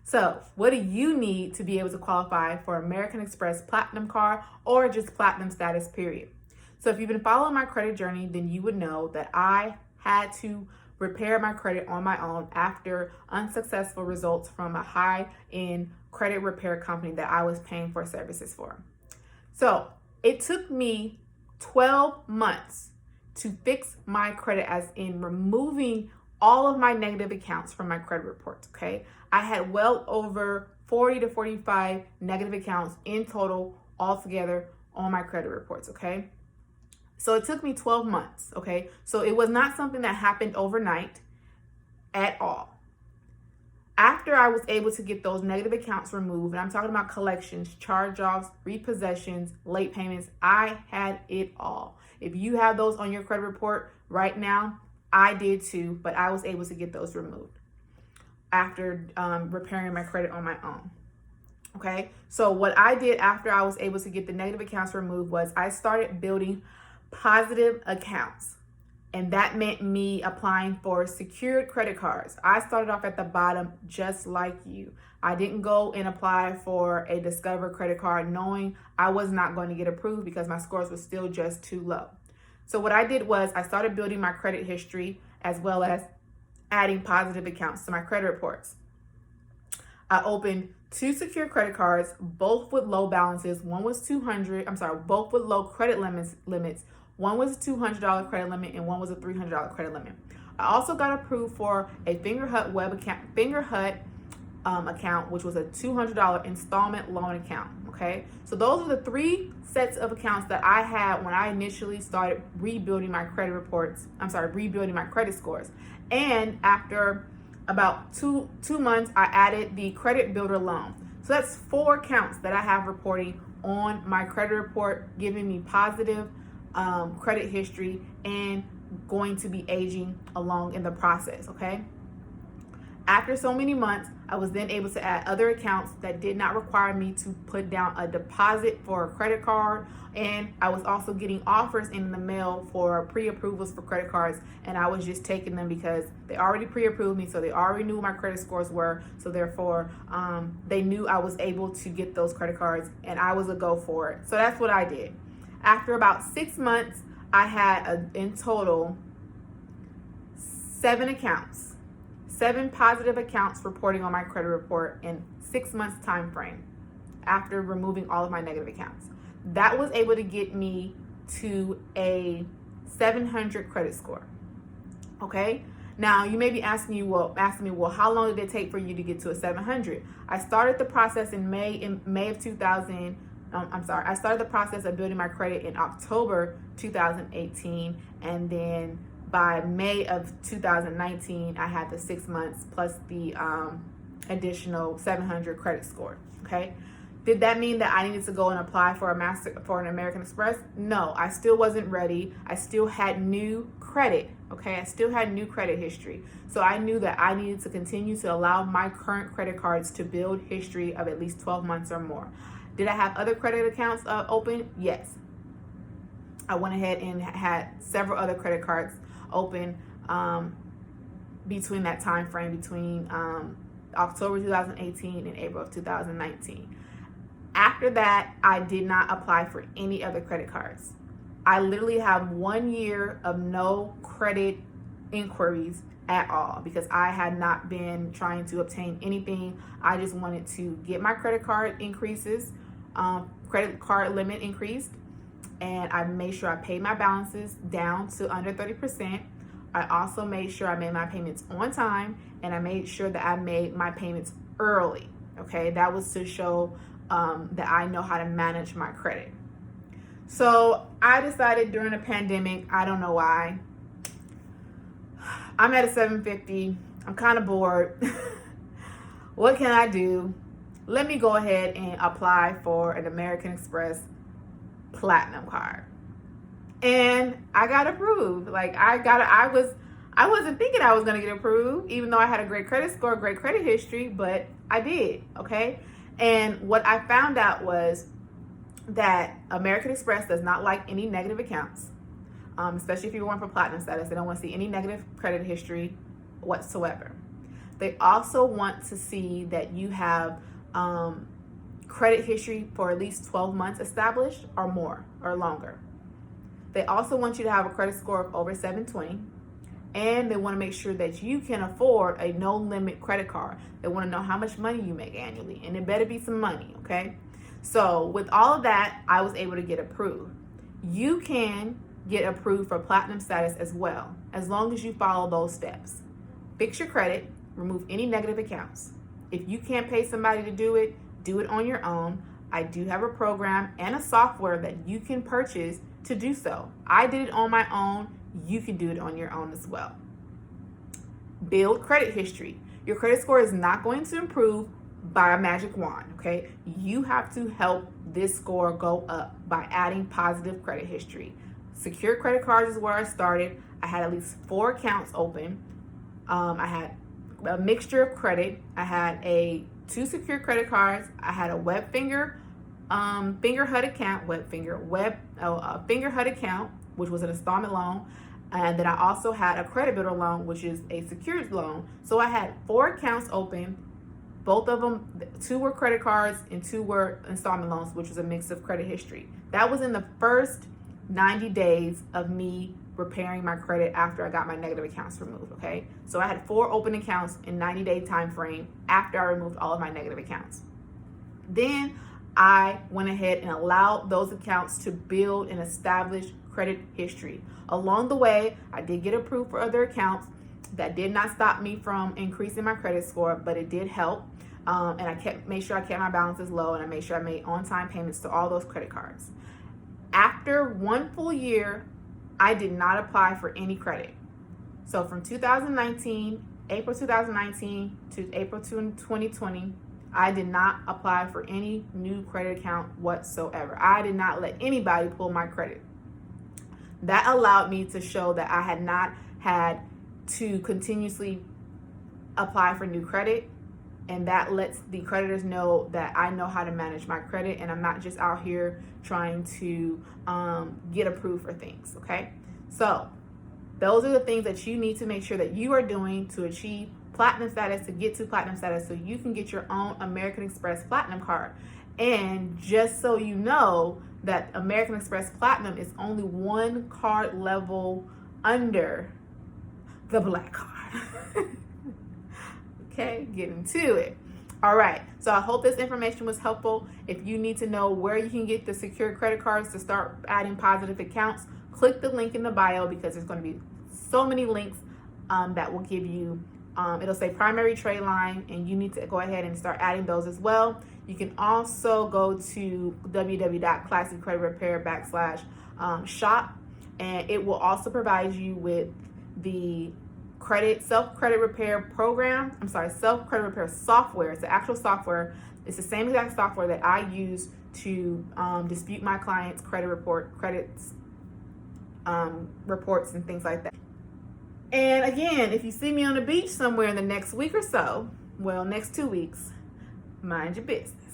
So what do you need to be able to qualify for American Express Platinum card or just Platinum status, period? So if you've been following my credit journey, then you would know that I had to repair my credit on my own after unsuccessful results from a high-end credit repair company that I was paying for services for. So it took me 12 months to fix my credit, as in removing all of my negative accounts from my credit reports, okay? I had well over 40 to 45 negative accounts in total altogether on my credit reports, okay? So it took me 12 months, okay? So it was not something that happened overnight at all. After I was able to get those negative accounts removed, and I'm talking about collections, charge-offs, repossessions, late payments, I had it all. If you have those on your credit report right now, I did too, but I was able to get those removed after repairing my credit on my own. Okay, so what I did after I was able to get the negative accounts removed was I started building positive accounts. And that meant me applying for secured credit cards. I started off at the bottom just like you. I didn't go and apply for a Discover credit card knowing I was not going to get approved because my scores were still just too low. So what I did was I started building my credit history as well as adding positive accounts to my credit reports. I opened 2 secure credit cards, both with low balances. Both with low credit limits. One was a $200 credit limit and one was a $300 credit limit. I also got approved for a Fingerhut account, which was a $200 installment loan account. Okay, so those are the 3 sets of accounts that I had when I initially started rebuilding my credit scores. And after about two months, I added the credit builder loan. So that's 4 accounts that I have reporting on my credit report, giving me positive credit history and going to be aging along in the process, okay? After so many months, I was then able to add other accounts that did not require me to put down a deposit for a credit card. And I was also getting offers in the mail for pre-approvals for credit cards. And I was just taking them because they already pre-approved me. So they already knew what my credit scores were. So therefore, they knew I was able to get those credit cards and I was a go for it. So that's what I did. After about 6 months, I had in total 7 accounts, 7 positive accounts reporting on my credit report in 6 months time frame after removing all of my negative accounts. That was able to get me to a 700 credit score. Okay. Now you may be asking me, well, how long did it take for you to get to a 700? I started the process in May of 2000. I started the process of building my credit in October 2018, and then by May of 2019, I had the 6 months plus the additional 700 credit score. Okay, did that mean that I needed to go and apply for an American Express? No, I still wasn't ready. I still had new credit. Okay, I still had new credit history, so I knew that I needed to continue to allow my current credit cards to build history of at least 12 months or more. Did I have other credit accounts open? Yes. I went ahead and had several other credit cards open between that time frame, between October 2018 and April of 2019. After that, I did not apply for any other credit cards. I literally have 1 year of no credit inquiries at all because I had not been trying to obtain anything. I just wanted to get my credit card limit increased, and I made sure I paid my balances down to under 30%. I also made sure I made my payments on time, and I made sure that I made my payments early. Okay, that was to show that I know how to manage my credit. So I decided during the pandemic, I don't know why, I'm at a 750. I'm kind of bored. What can I do? Let me go ahead and apply for an American Express Platinum card. And I got approved. I wasn't thinking I was going to get approved, even though I had a great credit score, great credit history, but I did, okay? And what I found out was that American Express does not like any negative accounts, especially if you're going for platinum status. They don't want to see any negative credit history whatsoever. They also want to see that you have credit history for at least 12 months established or more or longer. They also want you to have a credit score of over 720. And they want to make sure that you can afford a no limit credit card. They want to know how much money you make annually, and it better be some money, okay? So with all of that, I was able to get approved. You can get approved for platinum status as well, as long as you follow those steps. Fix your credit, remove any negative accounts. If you can't pay somebody to do it on your own. I do have a program and a software that you can purchase to do so. I did it on my own. You can do it on your own as well. Build credit history. Your credit score is not going to improve by a magic wand, okay? You have to help this score go up by adding positive credit history. Secure credit cards is where I started. I had at least 4 accounts open. I had a mixture of credit. I had 2 secure credit cards. I had a finger HUD account, which was an installment loan. And then I also had a credit builder loan, which is a secured loan. So I had 4 accounts open. Both of them, 2 were credit cards and 2 were installment loans, which was a mix of credit history. That was in the first 90 days of me repairing my credit after I got my negative accounts removed, okay? So I had 4 open accounts in 90-day time frame after I removed all of my negative accounts. Then I went ahead and allowed those accounts to build and establish credit history. Along the way, I did get approved for other accounts. That did not stop me from increasing my credit score, but it did help. And I made sure I kept my balances low, and I made sure I made on-time payments to all those credit cards. After 1 full year, I did not apply for any credit. So from April 2019 to April 2020, I did not apply for any new credit account whatsoever. I did not let anybody pull my credit. That allowed me to show that I had not had to continuously apply for new credit, and that lets the creditors know that I know how to manage my credit and I'm not just out here trying to get approved for things, okay? So those are the things that you need to make sure that you are doing to achieve platinum status, to get to platinum status, so you can get your own American Express Platinum card. And just so you know, that American Express Platinum is only 1 card level under the black card. Okay, getting to it. All right, so I hope this information was helpful. If you need to know where you can get the secure credit cards to start adding positive accounts, click the link in the bio, because there's going to be so many links that will give you, it'll say primary trade line, and you need to go ahead and start adding those as well. You can also go to www.classycreditrepair.com/shop, and it will also provide you with the self-credit repair software. It's the actual software. It's the same exact software that I use to dispute my clients' reports and things like that. And again, if you see me on the beach somewhere in the next week or so, well, next 2 weeks, mind your business.